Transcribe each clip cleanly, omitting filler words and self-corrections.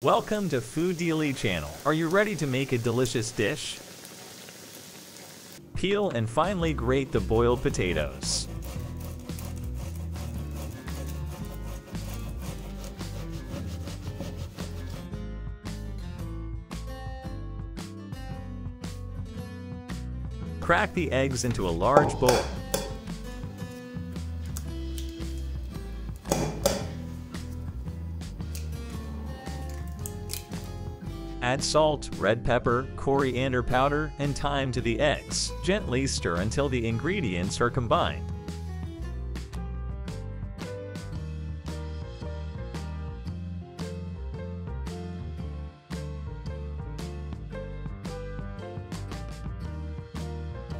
Welcome to Food Daily channel. Are you ready to make a delicious dish? Peel and finely grate the boiled potatoes. Crack the eggs into a large bowl. Add salt, red pepper, coriander powder, and thyme to the eggs. Gently stir until the ingredients are combined.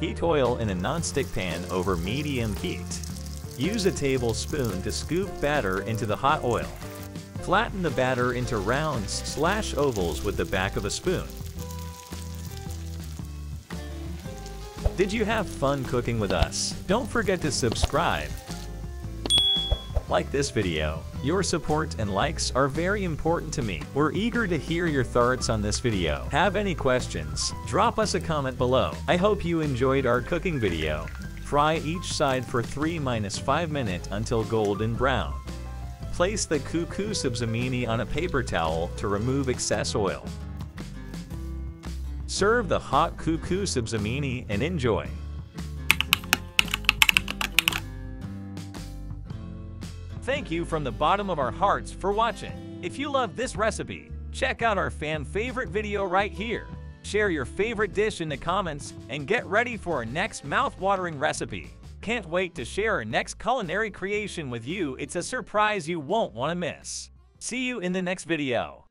Heat oil in a nonstick pan over medium heat. Use a tablespoon to scoop batter into the hot oil. Flatten the batter into rounds/ovals with the back of a spoon. Did you have fun cooking with us? Don't forget to subscribe. Like this video. Your support and likes are very important to me. We're eager to hear your thoughts on this video. Have any questions? Drop us a comment below. I hope you enjoyed our cooking video. Fry each side for 3-5 minutes until golden brown. Place the Kuku Sibzamini on a paper towel to remove excess oil. Serve the hot Kuku Sibzamini and enjoy. Thank you from the bottom of our hearts for watching. If you love this recipe, check out our fan favorite video right here. Share your favorite dish in the comments and get ready for our next mouth-watering recipe. Can't wait to share our next culinary creation with you. It's a surprise you won't want to miss. See you in the next video.